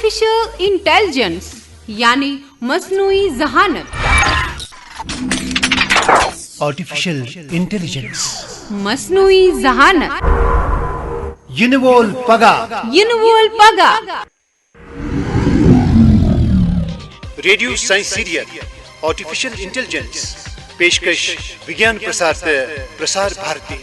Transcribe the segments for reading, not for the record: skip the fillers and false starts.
Artificial intelligence यानी मसनूई जहानत। Artificial intelligence, मसनूई जहानत, यूनिवोल पगा, यूनिवोल पगा। Radio science serial artificial intelligence, पेशकश विज्ञान प्रसार भारती।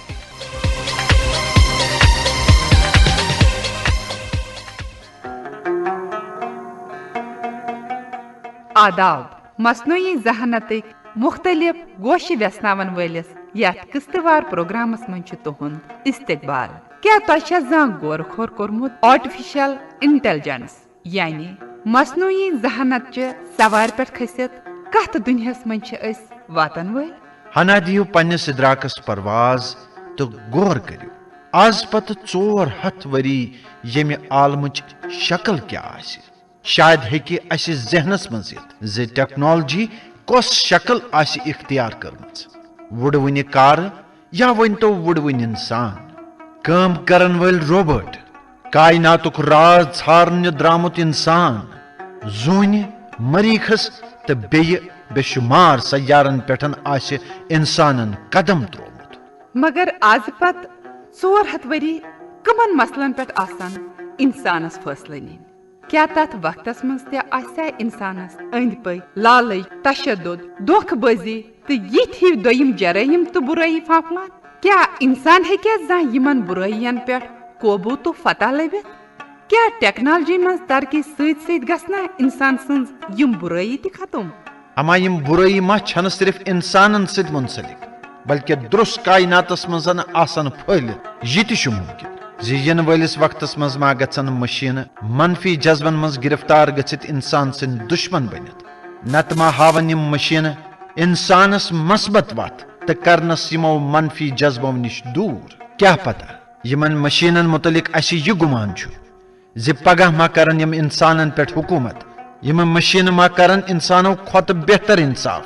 आदाब। मसनूई जहानत मुख्तलिफ गोश व्यसनावन वलिस यथ किस्तवार प्रोग्रामस मं तुहद इस्तकबाल। क्या तुम जान गौर खोर कोर्मुत आर्टिफिशियल इंटेलिजेंस यानी मसनूई जहानत सवार पे खसित कथ दुनियास मं वातन वल। हना दियो पन्नस इदराकस परवाज तो गौर करियो आज पत 400 वरी यमि आलमच शक्ल क्या आसि। शायद हेकि असि जहनस मज जे टेक्नोलॉजी कस शक्ल आसि इख्तियार करमच। वुडवनि कार या वनतो वुडवनि इंसान, काम करन वल रोबोट, कायनातुक राज छारन द्रामुत इंसान, जून मरीखस तो बेशुमार सयारन पेठन आसि इंसानन कदम त्रोमुत। मगर आज पत 400 वरी कमन मसलन पे आसान इंसानस फैसले नीन। क्या तथ वक्तस मज ते इंसानस अंद पई लालच, तशद्दुद, धोखबाजी तो यिथ हिव दोयम जराइम तो बुराई फाफलात? क्या इंसान हेके जहां यमन बुराइयन पे काबू तो फतह लबित? क्या टेक्नोलॉजी मज तरक्की सत सत गसना इंसान सन्ज यम बुराई ति खत्म? अमा यम बुराई मा छन सिर्फ इंसानन सित मुंसलिक बल्कि दुरुस कायनातस मजन आसन फैलित यह तु मुमकिन जी यन वलिस वक्तस मज मा गचन मशीन मनफी जज्बन मज गिरफ्तार गचित इंसान सिन दुश्मन बनित। नत मा हावन यम मशीन इंसानस मस्बत वत तो करनस यमो मनफी जज्बों निश दूर। क्या पता यमन मशीनन मुतलिक अस यह गुमान छु जि पगह मा करन यम इंसानन पे हुकूमत, यम मशीन मा करन इंसानों खोत बेहतर इंसाफ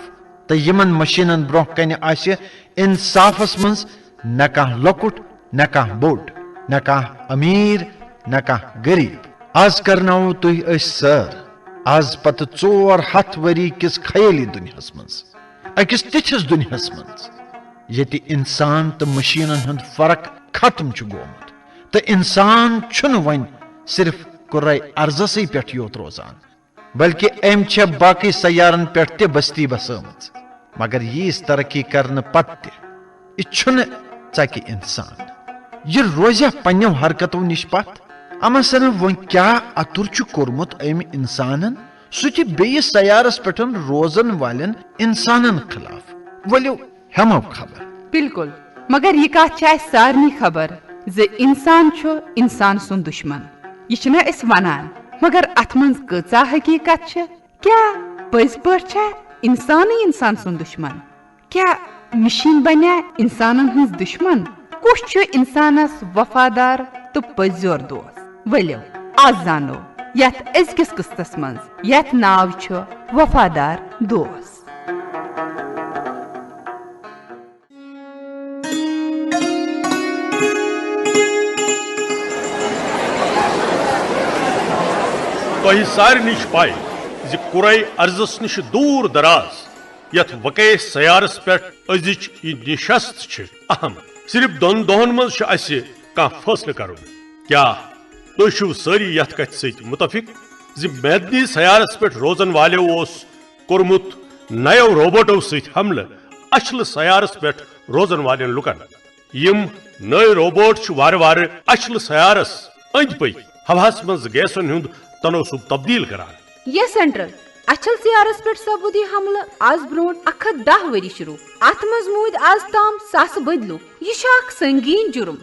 तो यमन मशीनन ब्रोह कन आसि इंसाफस मज न कह लकुट, न कह बोड़, न कह अमीर, न कह गरीब। आज करनाओ तुह सर आज पत 400 वरी किस खयाली दुनियास मज, अकिस तिथिस दुनियास मज यति इंसान तो मशीनन हंद फर्क खत्म छु गोमुत तो इंसान छुन वन सिर्फ कुर्रे अर्जसै पेठ योत रोजान बल्कि अम छ बाकी सयारन पेठ ते बस्ती बसमच। मगर यीस तरक्की करन पत्ते इच्छुन चकि इंसान यह रोजा पन्नो हरकतों निश पत। अमा सन वन क्या अतुर छु कोरमुत अम इंसानन सु बेस सयारस पेठन रोजन वालन इंसानन खिलाफ। वलियो हेमो खबर। बिल्कुल, मगर यह कथ सारनी खबर जे इंसान छु इंसान सुन दुश्मन। यह वनान मगर अथ मज कचा हकीकत छ? क्या पज पे इंसान इंसान सुन दुश्मन? क्या मशीन बना इंसानन हंस दुश्मन? कुछ इंसानस वफादार तो पजोर दोस्त? वलियो आज जानो यथ अजकिस किस्तस मज यथ नाव छ वफादार दोस्त। तोह सारे निश पाए जि कुरै अर्जस निश दूर दराज यथ वके सयारस पे अजिच यह निशस्त छ अहम। सिर्फ दोन दोहन मज कह फैसल कर। क्या तुम सारी यथ कथ सत मुतफिक जि मैदनी सयारस पे रोजन वालो कोर्मुत नयो रोबोटो सत हमल अशल सयारस पे रोजन वाले लुकन? यम नए रोबोट वार वार अशल सयारस अंद पई हवास मज गैसन हुंद तनोसुब तब्दील करान। यह सेंट्रल अचल सयारस पे सबूदी हमल आज ब्रोट 110 वरी शुरू। अत मज मूद आज ताम सास बदलू। यह संगीन जुर्म।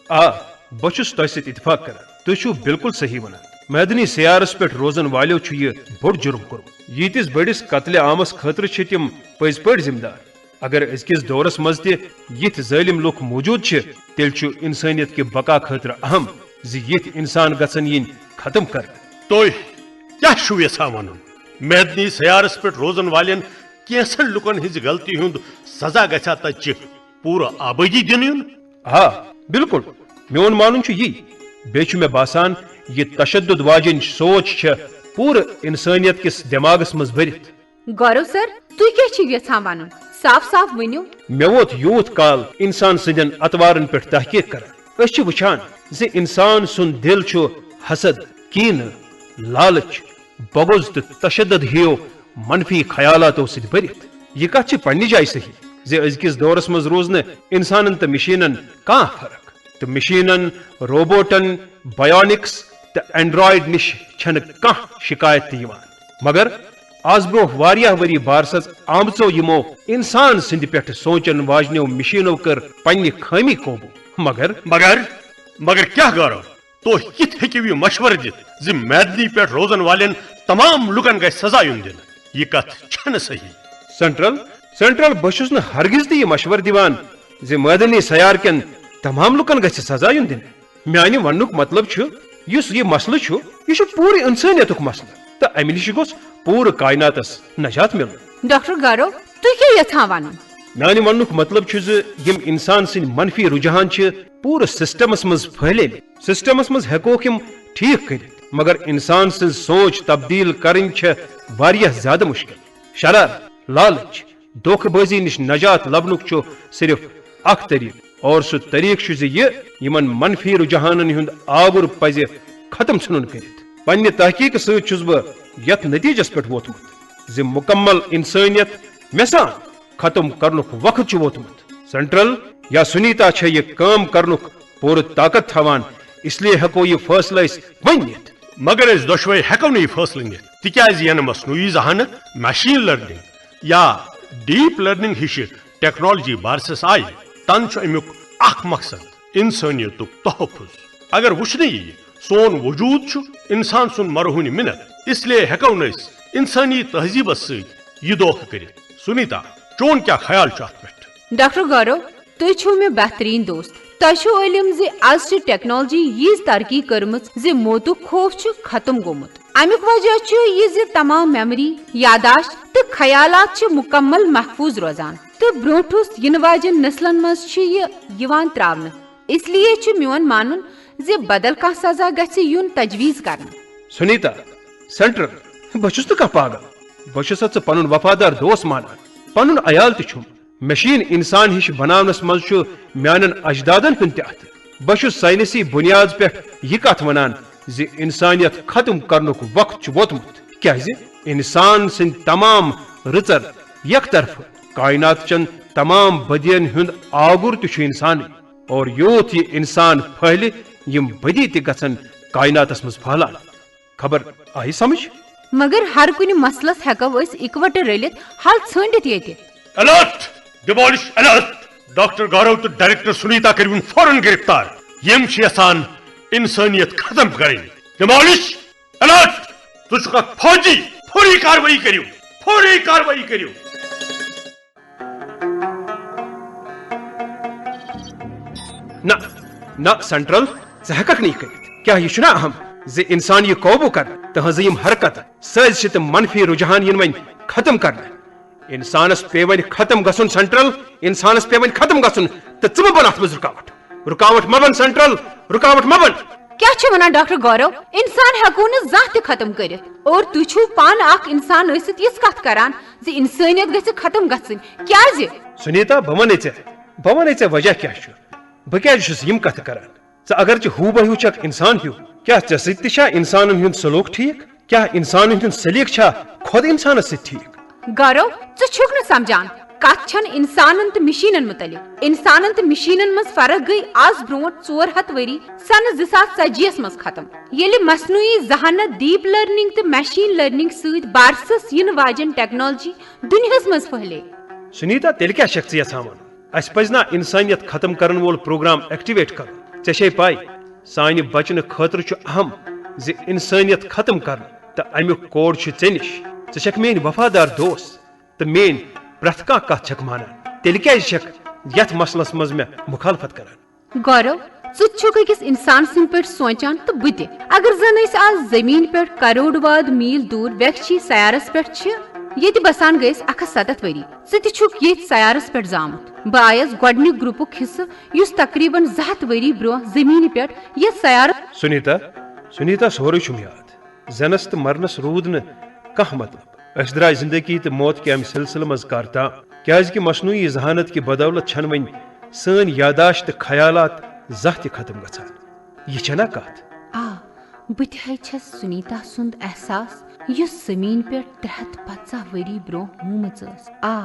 बहुस तथ इतफाक कर तुम बिल्कुल सही वन। मैदनी सयारस पे रोजन वालो यह बोड़ जुर्म कोर। यीतिस बड़िस कत्ले आमस खतर तम पज पे जिम्मेदार। अगर अजकिस दौरस मज तिथ जालिम लुक मौजूद तेल इंसानियत के बका खतर अहम जि यिथ इंसान गसन यिन खत्म कर। तो क्या यहां वन मैदनी सयारस पे रोजन वालन कैसन लुकन हिज गलती हुंद सजा गछा तच पूरा आबादी दिन? हाँ बिल्कुल, मोन मानुन यी बे मे बासान ये तशद्दुद वाजिन सोच पूरे इंसानियत किस दिमागस मज भरित। गौरव सर, तुम क्या यछान वनुन? साफ साफ वनियो। मे वोत यूत काल इंसान सिंदन अतवारन पे तहकीक कर वुछान जे इंसान सुन दिल छु हसद, कीन, लालच, बगुज तो तशद्दुद हियो मनफी ख्यालातों से भरित। यह कत पन्नी जाय सही जे अजकिस दौरस मज रोज न इंसानन तो मशीनन कह फर्क, तो मशीनन, रोबोटन, बायोनिक्स तो एंड्रॉयड निश छन कह शिकायत दिवान। मगर आज ब्रो वारिया वरी बारसस आमचो यमो इंसान सिंध पे सोचन वाजनो मशीनों कर पन्नी खामी कोबू। मगर मगर मगर क्या गौरव तो यथ हेकिव मशवर दित जे मैदनी पे रोजन वाले तमाम लुकन गए सजा युन दिन। यह कथ छन सही। सेंट्रल बशुस न हरगिज ती मशवर दिवान जे मैदनी सयार केन तमाम लुकन गछ सजा युन दिन। म्यानि वन्नुक मतलब छु युस ये मसला छु यह छु पूरी इंसानियतुक मसला तो अमि निश गोस पूरे कायनातस नजात मिल। डॉक्टर गौरव, तुम क्या यछान वनुन? म्यानि वन्नुक मतलब छु जे यम इंसान सिन मनफी रुझान छ पूरे सिस्टमस मज फैले। सिस्टमस मज हेकोक यम ठीक कर, मगर इंसान सिन सोच तब्दील करन छ वारिया ज्यादा मुश्किल। शरारत, लालच, धोखेबाजी निश नजात लबनुक छु सिर्फ अख तरीक, और सु तरीक छु जे यमन मनफी रुझानन हुंद आवर पज खत्म छनुन करित। पन्ने तहकीक सत छुस ब यत नतीजस पे वोतमुत जे मुकम्मल इंसानियत मेसान खत्म करनुक वक्त छु वोतमुत। सेंट्रल या सुनीता छ ये काम करनुक पूरे ताकत थवान, इसलिए हको ये फैसला वनित। मगर इस दोशवे हेको नहीं फैसला नित तिकाज यन मसनूई जहानत, मशीन लर्निंग या डीप लर्निंग हिश टेक्नोलॉजी बारसस आय तन छ अमुक अख मकसद इंसानियतुक तहफुज। अगर वुचने सोन वजूद छु इंसान सुन मरहुन मिनत, इसलिए हेको नस इंसानी तहजीबस सह दोख कर। सुनीता, चोन क्या ख्याल छ अत पे? डॉक्टर गौरव, तुम छो मे बेहतरीन दोस्त। तुम इलम जे आज टेक्नोलॉजी यीज तरक्की करमच जे मौतुक खौफ छु खत्म गोमुत। अमुक वजह छु ये जे तमाम मेमोरी, यादाश्त तो ख्यालात छु मुकम्मल महफूज रोजान तो ब्रोठुस इन वाजन नस्लन मज छु ये यवान त्रावन। इसलिए छु मियोन मानुन जे बदल का सजा गछि युन तजवीज करन। सुनीता, सेंट्रल बचुस तो पागल, बचुस पनुन वफादार दोस्त मानान, पनुन अयाल तुम मशीन इंसान हिश बनावनस मज छु म्यानन अजदादन हुन तथ। बशुस साइंसी बुनियाद पे यह कथ वनान जे इंसानियत खत्म करनुक वक्त छु वोतमुत। क्याजे इंसान सिंद तमाम रचर यक तरफ कायनात चन तमाम बदियन हुंद आगुर तुछ इंसान, और योत ये इंसान फैले यम बदी ते गसन कायनातस मज फहलान। खबर आई समझ? मगर हर कुन मसलस हेको अस इकवट रलित हल छंडित येते। अलर्ट! Demolish alert! डॉक्टर गौरव तो डायरेक्टर सुनीता करिवन फौरन गिरफ्तार। यम छ यसान इंसानियत खत्म करें। Demolish alert! तुझका फौजी फौरी कार्रवाई करियो, फौरी कार्रवाई करियो। ना ना सेंट्रल जहकक नहीं कर। क्या यह छुना अहम जे इंसान यह काबू कर तहजीम हरकत सज मनफी रुझान इन वन खत्म करना। इंसानस पे वन खत्म गसन सेंट्रल, इंसानस पे वन खत्म गसन तो च बन अत रुकावट। रुकावट मबन सेंट्रल, रुकावट मबन। क्या छु वनान डॉक्टर गौरव? इंसान हेको न जात खत्म करित, और तु छु पान अख इंसान असित इस कथ करान जे इंसानियत गछ खत्म गसन। क्या जे सुनीता बवने चे वजह क्या छु? ब क्या छुस यम कथ करान? अगर च हू बहु चक इंसान हूँ, क्या सत इंसान हुंद सलूक ठीक? क्या इंसान हुंद सलीक छा खुद इंसान से ठीक? गौरव, च छुक न समझान कथ छन इंसानन तो मशीनन मुतलिक। इंसानन तो मशीनन मज फर्क गई आज ब्रोट 400 वरी सन 2040 मज खत्म, येले मसनूई जहानत, डीप लर्निंग तो मशीन लर्निंग सहित बारसस इन वाजन टेक्नोलॉजी दुनियास मज फहले। सुनीता, तेल क्या शख्सियत सामान अस पजना इंसानियत खत्म करन वोल प्रोग्राम एक्टिवेट कर। ऐ पाई सान बचन खतर अहम जे इंसानियत खत्म कर तो अमुक कोड ऐ निश। क मेन वफादार दोस्त तो मेन प्रथ कह छक मानान, तेल क्या यथ मसलस मज मे मुखालफत करान? गौरव, ुक अकिस इंसान सिंद पे सोचान तो बुत। अगर जन आज जमीन पे करोड़ वाद मील दूर वेक्षी सयारस पे ये बसान गयस 107 वरी, छुक ये सयारस पे जामुत। बह आयस गोडनिक ग्रुपुक हिस्स युस तकरीबन 100 वरी ब्रो जमीन पे ये सयार। सुनीता, सुनीता सोरे छुम याद जनस तो मरनस रूद न कह मतलब अस द्राय जिंदगी तो मौत के अमि सिलसिल मज कारता क्याज कि मसनूई जहानत की बदौलत छन वन सन यादाश्त ख्यालात जह त खत्म गछान यह छना कत आ बह छस सुनीता सुंद एहसास युस जमीन पे 350 वरी ब्रो मूमच आ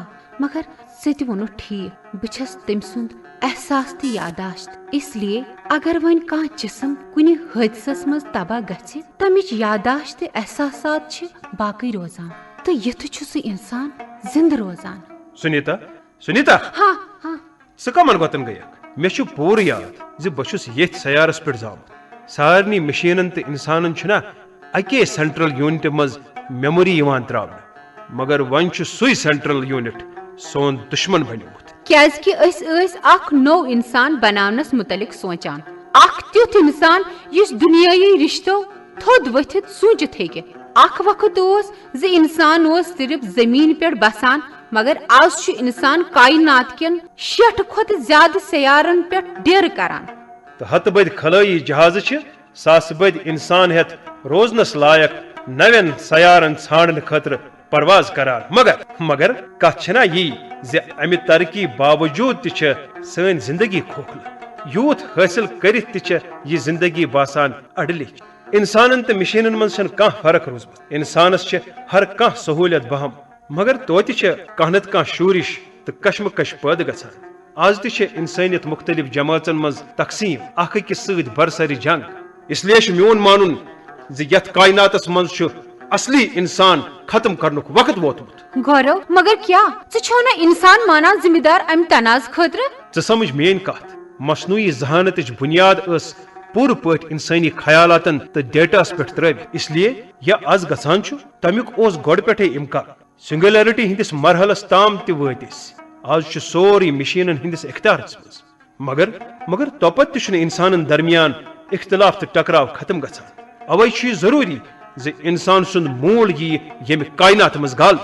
मगर सत वोनु ठीक बस तम सुंद एहसास तो यादाश्त इसलिए अगर वन कह जिसम कुन हादसस मज तबाह गि तमिच यादाश्त एहसासात बाकी रोजान तो युथ सह इंसान जिंद रोजान। सुनीता सुनीता हाँ हाँ सह कमन गोतन गयक मे पूर याद जि बहुस ये सयारस पे जामुत सारनी मशीनन तो इंसानन अके सेंट्रल यूनिट मज मेमोरी त्रावन मगर वन सुई सेंट्रल यूनिट सोन दुश्मन बनिमुत क्याजकि अख नो इंसान बनावनस मुतलिक सोचान अख त्युथ इंसान युस दुनियाई रिश्तो थोद वथित सूंचित हेके अख वक्त जे इंसान सिर्फ जमीन पे बसान मगर आज इंसान कायनात केन 60 खोत ज्यादा सयारन पे डेर करान तो हत बद खलाई जहाज सास बद इंसान हेत रोजनस लायक नवन सयारन छाड़न खतर परवाज करार मगर कथ छना यी जे अमि तरक्की बावजूद त सन जिंदगी खोखल यूत हासिल करित त यह जिंदगी बासान अडल इंसानन तो मशीनन मन कह फर्क रोजम इंसानस हर कह सहूलियत बहम मगर तोत कह नत कह शूरिश तो कशमकश पैद गसान आज त इंसानियत मुख्तलिफ जमातन मज तकसीम अकिस सत बरसरी जंग इसलिए मोन मानुन जे यथ कायनातस मज असली इंसान खत्म करनुक वक्त वोतमुत गौरव मगर क्या छो ना इंसान माना जिम्मेदार अम तनाज खतर च समझ मेन कत मसनूई जहानत बुनियाद पूर पट इंसानी ख्यालातन तो डेटास पे त्रवित इसलिए यह आज गसान तमुक गोड पे इम्कान सिंगुलरिटी हिंदिस मरहलस ताम तत आज सोरी मशीनन हिंदिस इख्तियारस मज मगर तोपत इंसानन दरमियान इख्तिलाफ तो टकराव खत्म गसान अवै जरूरी जे इंसान सुंद मूल ये कायनात मज गाल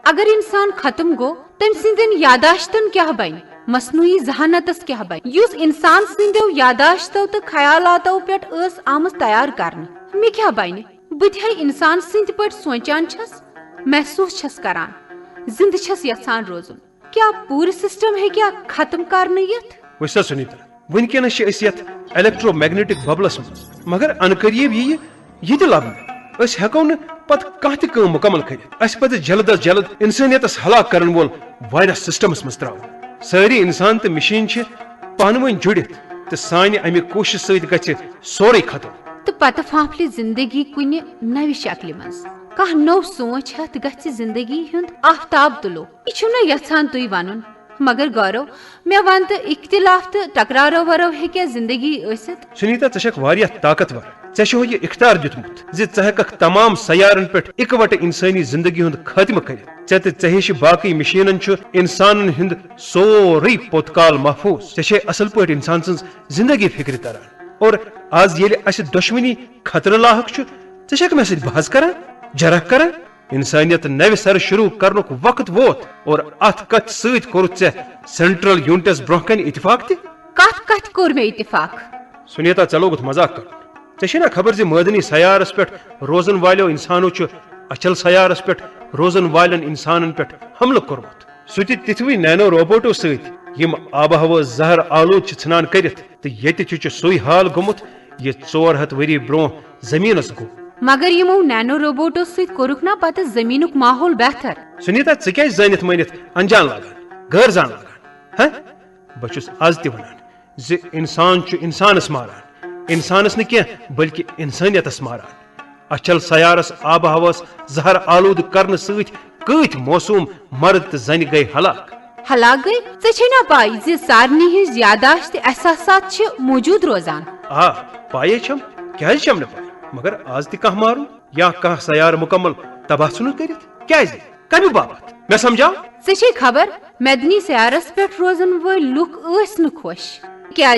अगर इंसान खत्म गो तम सिंदन यादाश्तन क्या बन मसनूई जहानतस क्या बन युस इंसान सिंदो यादाश्तो तो ख्यालातो पेट आमस तैयार करने मे क्या बन बह इंसान सिंद पट सोचान छस महसूस छस करान जिंद छस यसान रोजुन क्या पूरे सिस्टम है क्या खत्म करने यत वसा सुनीता वनकनस इलेक्ट्रोमैग्नेटिक बबलस मगर अनकरीब ये लबन हेको न पत कह त मुकम्मल कर जल्द अज जल्द इंसानियतस हलाक करन वोल वायरस सिस्टमस मज त्राव सारी इंसान तो मशीन पानवन जुड़ित तो सान अमि कोशिश सत गि सोरे खत्म तो पत फाफले जिंदगी कुन नव शक्ल मज कह नो सोच हथ गि जिंदगी हुंद आफ्ताब तुलो यह यछान तुई वनुन मगर गौरव मे वन तो इख्तिलाफ तो टकरारो वरो हे जिंदगी सुनीता े ताकतवर े यह इख्तियार दितमुत जे हेक तमाम सयारन पे इकवट इंसानी जिंदगी हुंद खात्म कर बाकी मशीनन इंसानन हिंद सोरे पोतकाल महफूज े असल पे इंसान सज जिंदगी फिक्र तरह और आज ये दुश्मनी खतर लाक े मे सत बहस कर जरह कर इंसानियत नव सर शुरू करनुक वक्त वोत और अत कथ सत कोरुत सेंट्रल यूनिटस ब्रोह इतफाक कथ कोर मे इतफाक सुनीता चलोगुत मजाक कर े खबर जे मदनी सयारस पे रोजन वालो इंसानो अचल सयारस पे रोजन वालन इंसानन पे हमल कोर्मुत सह तिथवी नैनो रोबोटो सम आब हवा जहर आलूद छान कर ये सोई हाल गोमुत ये 400 वरी ब्रो जमीनस गो मगर यमो नैनो रोबोटो सत कोरुक ना पत जमीनुक माहौल बेहतर सुनीता क्या जानित मानित अनजान लागान गैर जान लागान बहुस आज त वनान जे इंसान इंसानस मारान इंसानस न क्या बल्कि इंसानियतस मारान अचल सयारस आब हवास जहर आलूद करने सत मौसूम मर्द तो जन गई हलाक गई चे पाई जे सारनी हिज यादाश्त एहसासात मौजूद रोजान आ पाए छम क्या छम न पाई मगर आज त कह मारू या कह सयार मुकम्मल तबाह सुन कर कमी बाबत मैं समझाओ चे खबर मदनी सयारस पे रोजन वो लुक न खुश क्या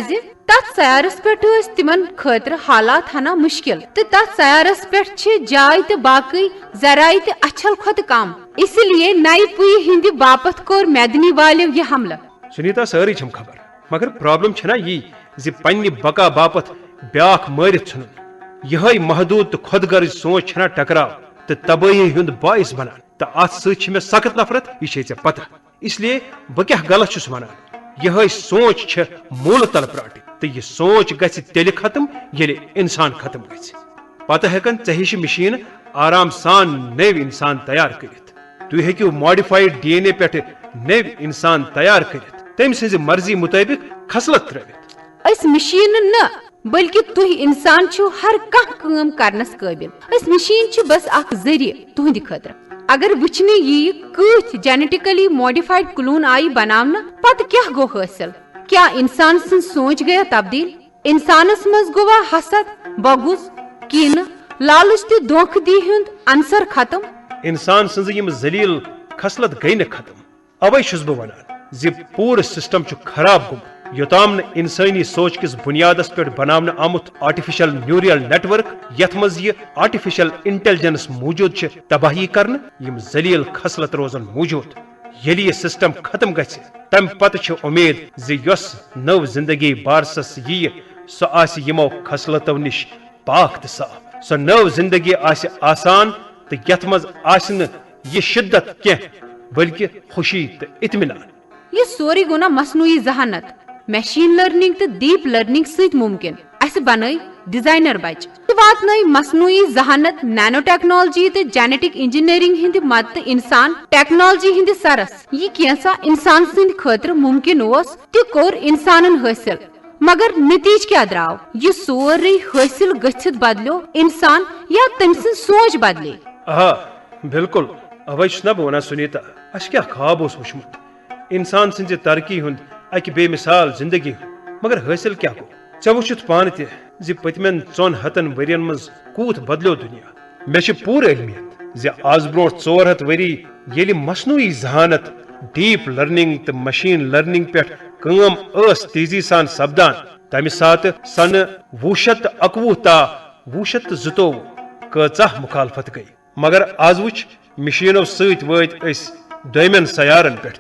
तथ सयारस पे तिमन खतर हालात हना मुश्किल तो तथ सयारस पे जाय तो बाकी जराय तो अछल खुद कम इसलिए नई पुई हिंद बापत कोर मदनी वाले यह हमला सुनीता सारी छम खबर मगर प्रॉब्लम छना यी जे पन्नी बका बापत ब्याख मारित छुन यह महदूद तो खुदगर्ज सोच छना टकराव तो तबाही हुंद बाइस बनान तो अत सत मे सख्त नफरत यह ऐ पता इसलिए बह क्या गलत छुस वनान यह सोच छ मूल तल प्राट तो यह सोच गि तेल खत्म ये इंसान खत्म गि पत हेकन हिश मशीन आराम सान नव इंसान तैयार कर तुम हेकू मॉडिफाइड DNA पे नव इंसान तैयार कर तम सज मर्जी मुताबिक खसलत त्रित मशीन न बल्कि तुह इंसान छु हर काम करनस काबिल मशीन छु बस अख जरिए तुहद खतर अगर वुचने यी कथ जेनेटिकली मॉडिफाइड क्लोन आई बनावना पत क्या गो हासिल क्या इंसान सन सोच गया तब्दील इंसानस मज गोवा हसद बगुज कीन लालच तो धोखदी हुंद अंसर खत्म इंसान सज यम जलील खसलत गई न खत्म अवै छुस बह वनान जि पूर सिस्टम छु खराब गुम योताम न इंसानी सोच किस बुनियादस पे बनावने आमुत आर्टिफिशियल न्यूरल नेटवर्क यथ मज यह आर्टिफिशियल इंटेलिजेंस मौजूद छ तबाही करन यम जलील खसलत रोजन मौजूद यदि यह सिस्टम खत्म गछ तम पत छ उम्मीद जि यस नव जिंदगी बारसस यी सो आस यमो खसलतो निश पाक त साफ सो नव जिंदगी आस आसान तो यथ मज आस न यह शिद्दत के बल्कि खुशी तो इत्मीनान यह सोरी गुना मसनूई जहानत मशीन लर्निंग तो डीप लर्निंग सत मुमकिन अस बनई डिजाइनर बच वातन मसनूई जहानत नैनो टेक्नोलॉजी तो जेनेटिक इंजीनियरिंग हिंद मत इंसान टेक्नोलॉजी हिंद सरस यह कैसा इंसान सद खतर मुमकिन ओस ति कोर इंसानन हासिल मगर नतीज क्या द्राव यह सोरे हासिल गछित बदलो इंसान या तम सद सोच बदले बिल्कुल अवै ना बह वन सुनीता अस क्या ख्वाब वुचमुत इंसान सज तरक्की हुंद अक बेमिसाल जिंदगी मगर हासिल क्या गो ऐ वुचुत पान ति पतमें 400 वरियन मज कूत बदलो दुनिया मे पूर इल्मियत जि आज ब्रो 400 वरी ये मसनूई जहानत डीप लर्निंग तो मशीन लर्निंग पे काम तेजी सान सपदान तमि सात सन 1991 ता 1992 कचाह मुखालफत गई मगर आज वुच मशीनों सत वत दोमेन सयारन पे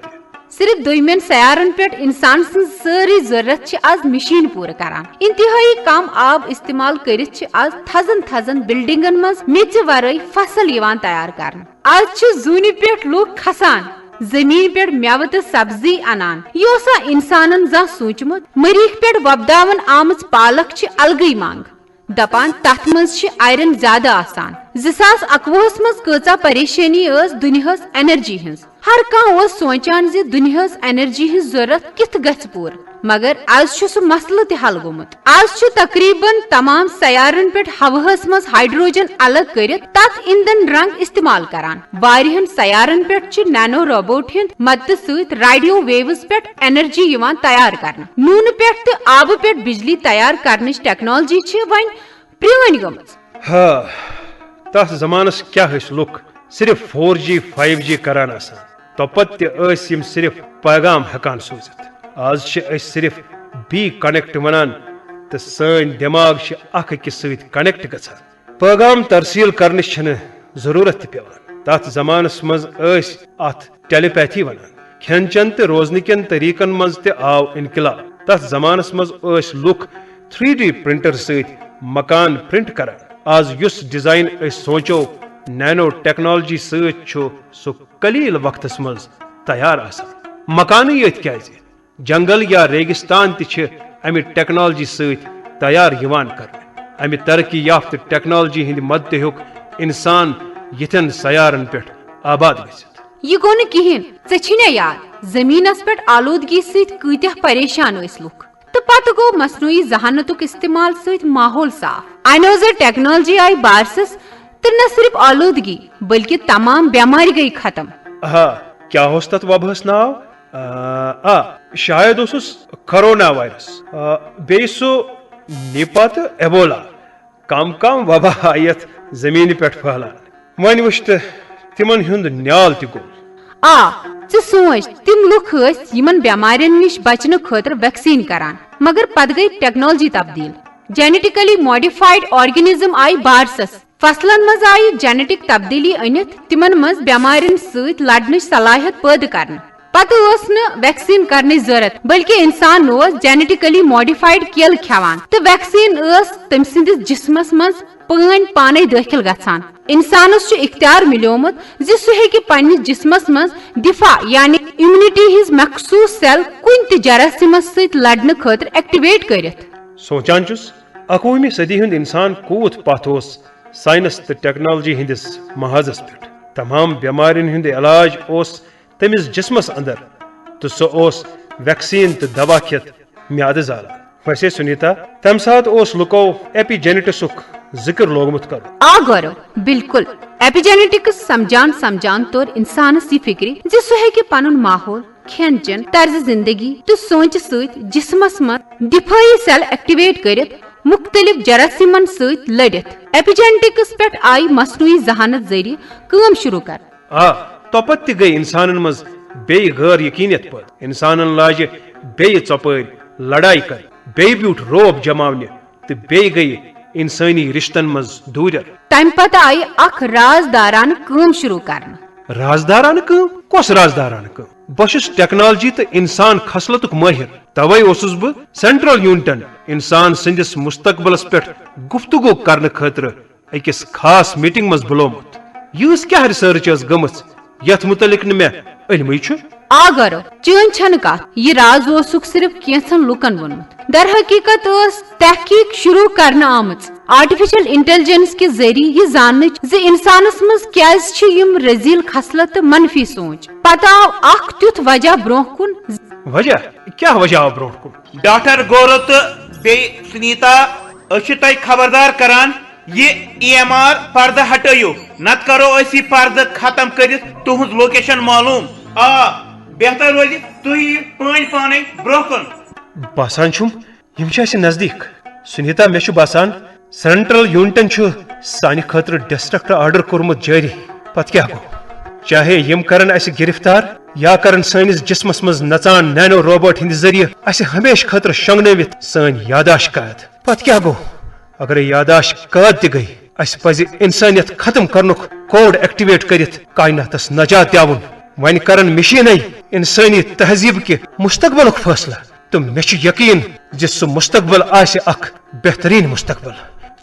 सिर्फ दोमेन सयारन पे इंसान सारी जरूरत आज मशीन पूर करान इंतहाई कम आब इस्तेमाल कर आज थजन बिल्डिंगन मज मेच वरई फसल यवान तैयार कर आज जून पे लोग खसान जमीन पे मेव तो सब्जी अनान योसा इंसानन जा सोचमुत मरीख पे वपदावन आमच पालक अलगई मांग दपान तथ मज आयरन ज्यादा आसान 2021 मज कचा परेशानी दुनियास एनर्जी हिंस हर कह सोचान जि दुनियास एनर्जी हिंस जरूरत कित गछ पूर मगर आज सह मसल त हल गोमुत आज तकरीबन तमाम सयारन पे हवास मज हाइड्रोजन अलग कर तथ ईंधन रंग इस्तेमाल करान वारियन सयारन पे नैनो रोबोट हिंद मद सत रेडियो वेव्स पे एनर्जी यवान तैयार करना नून पे तो आब पे बिजली तैयार करने टेक्नोलॉजी वन प्रिवन गमज तथ जमानस क्या लुक सिर्फ 4G 5G करान आसान तोपत तम सिर्फ पैगाम हेकान सोजित आज सिर्फ बी कनेक्ट वनान तो सन दिमाग अख अकिस सत कनेक्ट गछान पैगाम तरसील करने जरूरत पेवान तथ जमानस मज अत टेलीपैथी वनान खेन चन तो रोजन कन तरीकन मज ते आव इनकलाब तथ जमानस मज लुक 3D प्रिंटर सत मकान प्रिंट करान आज युस डिजाइन सोचो नैनो टेक्नोलॉजी सह कलील वक्त मज तैयार आसान मकान यत क्या जंगल या रेगिस्तान ति अमि टेक्नोलॉजी सत तैयार यवान करने अमि तरक्की याफ्त टेक्नोलॉजी हिंद मद हेक इंसान यथन सयारन पे आबाद गसित यह गो न कहें ऐ याद जमीनस पे आलूदगी सत कत्या परेशान लुक तो पत गो मसनूई जहानतुक इस्तेमाल सत माहौल साफ अनो टेक्नोलॉजी आई बारसस तो न सिर्फ आलूदगी बल्कि तमाम बीमारी गई खत्म क्या होस तथ वबहस नाव शायद ओसुस कोरोना वायरस बे सो निपा तो एबोला कम वबा यथ जमीन पे फहलान वन वुच तिमन हुंद न्याल त गोल सोच तिम लुक यमन बीमारियन निश बचने खतर वैक्सीन करान मगर पत गई टेक्नोलॉजी तब्दील जेनेटिकली मॉडिफाइड ऑर्गेनिज्म आई बारसस फसलन मज आई जेनेटिक तब्दीली अनित तिमन मज बीमारियन सत लड़ने सलाहियत पैदा करन पत वैक्सीन करने जरूरत बल्कि इंसान जेनेटिकली मॉडिफाइड केल खेवान तो वैक्सीन तम सिंदिस जिस्मस मज पान पाने दाखिल गसान। इंसानस इख्तियार मिलोमुत जि सह हेकि पन्निस जिस्मस मज दिफा यानी इम्यूनिटी हिज मखसूस सेल कुन त जरासीमस सहित लड़ने खतर एक्टिवेट करित। सोचान चुस 21वीं सदी हुंद इंसान कूत पथ साइंस तो टेक्नोलॉजी हंदिस महाजस पे तमाम बीमारियन हुंद इलाज तमिस जिस्मस अंदर तो सह वैक्सीन तो दवा खेत म्याद जाला। वैसे सुनीता तम सात लुको एपिजेनेटिक्स जिक्र लोगमुत कर आ गौरव बिल्कुल एपिजेनेटिक्स समझान तौर इंसानस यह फिक्री जि सह हेकि पनुन माहौल खेन चेन तर्ज जिंदगी तो सोच सहित जिस्मस मज दिफाई सेल एक्टिवेट करित मुख्तलिफ जरासीमन सहित लड़ित। एपिजेनेटिक्स पे आई मसनूई जहानत जरिए काम शुरू कर तोपत गई इंसानन मज बे गैर यकीनियत पद इंसानन लाज बे चपर लड़ाई कर बे ब्यूट रोब जमावने तो बे गई इंसानी रिश्तन मज दूर। तम पत आई अख राजदारान काम शुरू करना। राजदारान काम कस राजदारान काम बस टेक्नोलॉजी तो इंसान खसलतुक माहिर तवे बह सेंट्रल यूनिटन इंसान संदिस मुस्तकबलस पे गुफ्तगू करने खतर अकिस खास मीटिंग मज बुलोमुत। यह क्या रिसर्च गमच यथ मुतलिक मे इल्म आ गरो चन छन कत यह राज सिर्फ कैंसन लुकन वोनमुत दर हकीकत तहकीक शुरू करना आमच आर्टिफिशियल इंटेलिजेंस के जरिए यह जानने जे इंसानस मज क्या रजील खसलत तो मनफी सोच पत आव अख तुथ वजह ब्रोह कुन। वजह क्या वजह आव ब्रोह कुन डॉक्टर गौरव तो बे सुनीता तय खबरदार करान ये EMR पर्दा हटो नत करो असी पर्दा खत्म कर तुहज लोकेशन मालूम आ बेहतर रोज तुह पान पाने ब्रोह कुन बासान नजदीक सुनीता मे बासान सेंट्रल यूनिटन सानि खतर डिस्ट्रक्ट ऑर्डर कोर्मुत जारी पत क्या गो चाहे यम करन अस गिरफ्तार या करन सानिस जिस्मस मज नचान नैनो रोबोट हिंद जरिए अस हमेश खतर शंगनवित सन यादाश कैद पत क्या गो अगर यादाश कैद त गई अस पज इंसानियत खत्म करनुक कोड एक्टिवेट करित कायनातस नजात दियावुन वन करन मशीन इंसानी तहजीब के मुस्तकबलुक फैसला तो मे यकीन जे सह मुस्तकबल आसे अख बेहतरीन मुस्तकबल।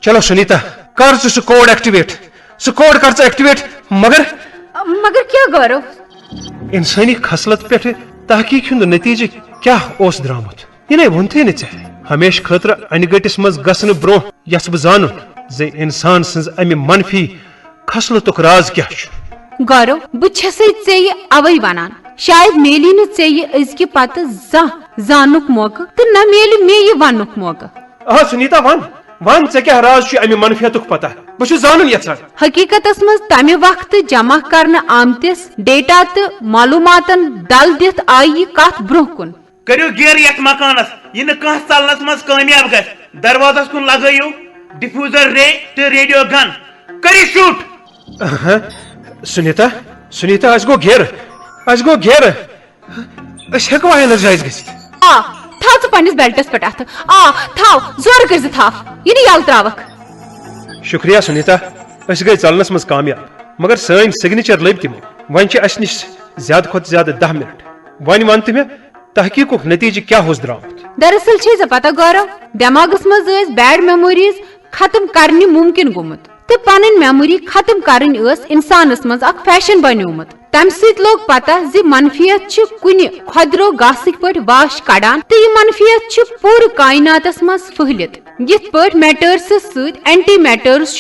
चलो सुनीता कर सह कोड एक्टिवेट सह कोड कर एक्टिवेट मगर क्या गौरव इंसानी खसलत पे तहकीक हुंद नतीजे क्या द्रामुत यह वोनथे न हमेश खतर अनगटिस मज गसन ब्रोह यस बह जानन जे इंसान सज अमि मनफी खसलतुक राज क्या गौरव बे अवै वनान शायद मेली न अजक पत जानुक मौका तो न मेल मे यह वनुक मौका। सुनीता वन ऐ क्या राज अमि मनफियतुक पता बह जानन यछान हकीकतस मज तमे वक्त जमा करने आमतिस डेटा तो मालूमातन दल दित आई यह कथ ब्रोह कुन करियो गेर यथ मकानस यह न कह चलनस मज कामयाब ग दरवाजस कुन लगो डिफ्यूजर रे तो रेडियो गन करियो शूट। सुनीता अस गो घेर हेको एनर्जाइज गसित थाव पन्निस बेल्टस पे अथ थाव जोर कर थाव यह यल त्रावक। शुक्रिया सुनीता अस गई चलनस मज कामयाब मगर सन सिग्नेचर लब तमो वन अस निश ज्यादा खुद ज्यादा 10 मिनट वन वन मे तहकीकुक नतीजे क्या द्रामुत। दरअसल पता गौरव दिमागस मज बैड मेमोरीज खत्म करने मुमकिन गोमुत तो पन मेमोरी खत्म करन इंसानस मज अख फैशन बनोमुत तम सत लोग पता जे मनफियत कुन खुदरो गासिक पे वाश कड़ान तो यह मनफियत पूरे कायनातस मज फहलित यथ पे मैटर्स सत एंटी मैटर्स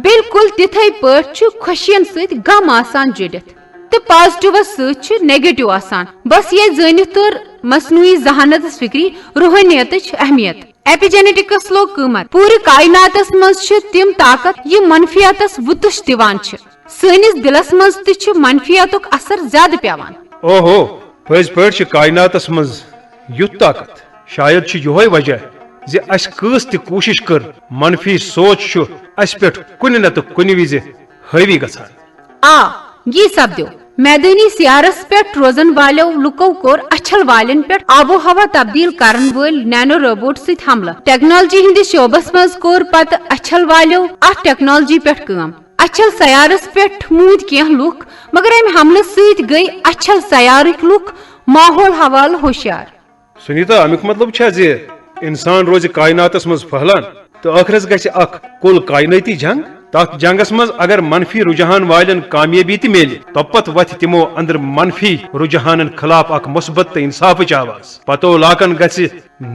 बिल्कुल तिथे पे खुशियन सत गम आसान जुड़ित तो पॉजिटिवस सत नेगेटिव आसान बस ये जानित तौर मसनूई जहानत फिक्री रूहानियत अहमियत। एपिजेनेटिक्स लोग कीमत पूरे कायनातस मज तिम ताकत यह मनफियतस वुतुश दिवान सनिस दिलस मज त मनफियतुक असर ज्यादा पेवान। ओहो पज पे कायनातस मज युत ताकत शायद यह वजह जे अस कस त कोशिश कर मनफी सोच अस पे कुन नत कुन विज हावी गसान। ये सपदो मैदानी सियारस पे रोजन वालो लुको कोर अच्छल वालन पे आबो हवा तब्दील करन वल नैनो रोबोट सहित हमला टेक्नोलॉजी हिंदिस शोबस मज कोर पत अच्छल वालो अ टेक्नोलॉजी पे काम अच्छल सयारस पेट मूद कह लुक मगर अम हमले सत गई अच्छल सयारक लुक माहौल हवाल होशियार। सुनीता अमुक मतलब जे इंसान रोज कायनातस मज फहलान तो आखिरस गछ अख कुल कायनाती जंग तथ जंगस मज अगर मनफी रुझान वालन कामयाबी त मिल तपत वथ तिमो अंदर मनफी रुझानन खिलाफ अख मुस्बत तो इंसाफ आवाज पतो लाकन गछ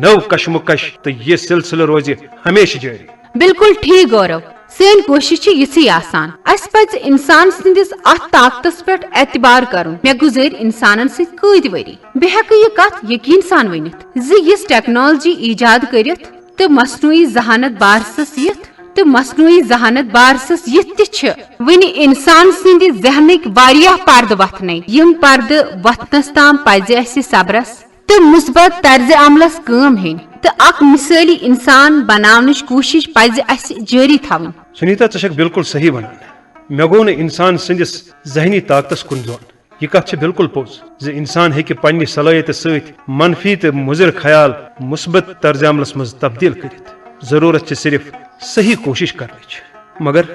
नव कशमुकश तो ये सिलसिल रोज हमेशा जारी। बिल्कुल ठीक गौरव सन कोशिश यी आसान अस पज इंसान सिंदिस अत ताकतस पे एतबार करुन। मे गुजर इंसानन सद वरी बे हेक यह कथ यकीन सान वनित ज यस टेक्नोलॉजी ईजाद करित तो मसनूई जहानत बारसस यथ तो मसनूई जहानत बारसस यथ ति वनि इंसान सिंद जहनिक वारिया पर्द वथने यम पर्द वथनस ताम पज अस सब्रस तो मुस्बत तर्ज अमलस काम हेन तो अक मिसाली इंसान बनावनच कोशिश पज अस जारी थवन। सुनीता षक बिल्कुल सही वनान मे गो न इंसान सिंदिस जहनी ताकतस कुन जोन यह कथ बिल्कुल पोज ज इंसान हेकि पन्नि सलाहियत सत मनफी तो मुजिर ख्याल मुस्बत तर्ज अमलस मज तब्दील करित जरूरत सिर्फ सही कोशिश करने मगर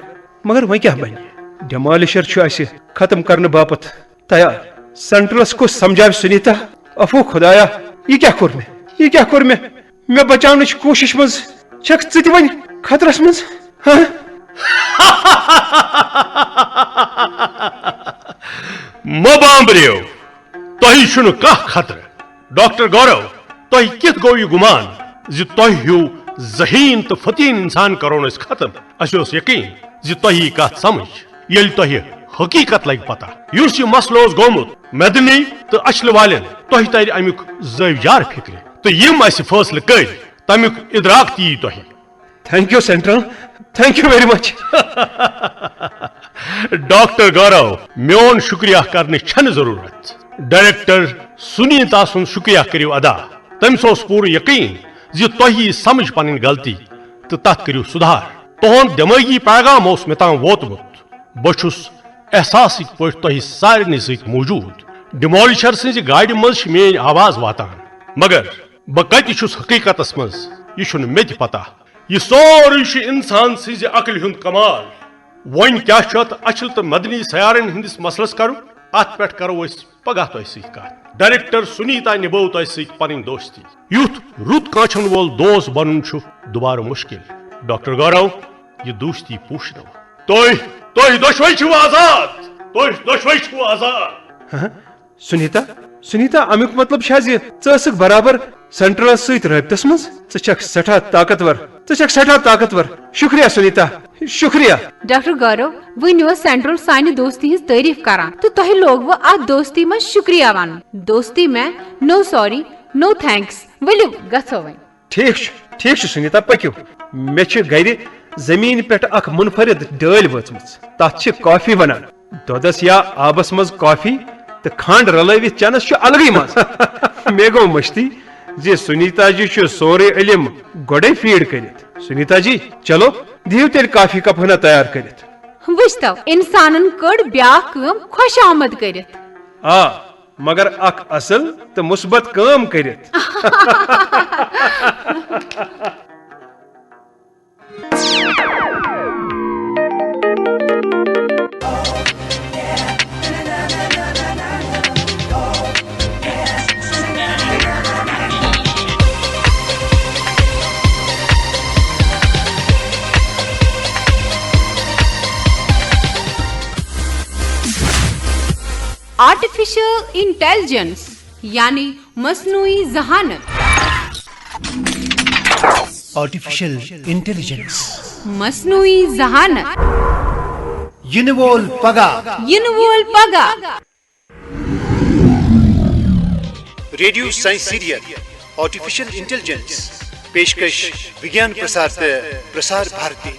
मगर वह क्या बन डेमोलिशर खत्म करने बापत तैयार सेंट्रलस को समझा सुनीता अफो खुदाया यह क्या कोर मे बचाव कोशिश मज छक ति वन खतरस मज मबाम्बरियो तोही शुन का खतर डॉक्टर गौरव तोही कित गो यह गुमान ज तोही हूँ जहीन तो फतीन इंसान करोन खत्म अस यकीन ज तोही कत समझ ये तोही हकीकत लग पता युस यह मसलो गोमुत मदनी तो अचल वालन तोही तर अमुक जयजार फिक्र तो यम अस फैसले कर तमुक इदराक ती तोही। Thank you central thank you very much. Doctor Gaurav मोन शुक्रिया करने छन जरूरत डायरेक्टर सुनीता सुन शुक्रिया करियो अदा तम्स पूर यकीन ज तोही समझ पन गलती तो तथ करियो सुधार तुहद दिमागी पैगाम उस मे ताम वोतमुत बहुस एहसासिक पट तोही सारे सत मौजूद डिमोलिशर सज गाड़ी मज मेन आवाज वातान मगर बह कतुस हकीकतस मज यह मे पता यह सोरे इंसान सज अकल हुंद कमाल वन क्या अचल तो मदनी सयारन हंदिस मसलस कर अत पे करो पगह तुह सत डायरेक्टर सुनीता निभो तुह सत पन दोस्ती युथ रुत काछन वोल दोस्त बन दोबारा मुश्किल डॉक्टर गौरव यह दोस्ती पूछनो तुह दोशवई आजाद तुह आजाद। सुनीता सुनीता अमुक मतलब ज़क बराबर सेंट्रल सत रबतस मज षक सठा ताकतवर शुक्रिया सुनीता शुक्रिया। डॉक्टर गौरव वन सेंट्रल सानि दोस्ती हिंस तारीफ करान तो तुह लोग अत दोस्ती मज शुक्रिया वन दोस्ती में नो सॉरी नो थैंक्स वलियो गो वन। ठीक सुनीता पक्यू मे गर जमीन पे अख मुनफरिद डल वचम तथ कॉफी वनान दोदस या आबस मज कॉफी तो खंड रलवित चनस अलग मज मे गो मश्ती जे सुनीता जी सोरे इलम गोडे फीड कर सुनीता जी चलो दियो तेल कॉफी कप हना तैयार कर वुचतो इंसानन कड़ ब्या खुश आमद कर मगर अख असल तो मुस्बत काम कर। आर्टिफिशियल इंटेलिजेंस यानी मसनूई जहानत। आर्टिफिशियल इंटेलिजेंस मसनूई जहानत यिनवोल पगा radio science serial artificial intelligence पेशकश विज्ञान प्रसार भारती।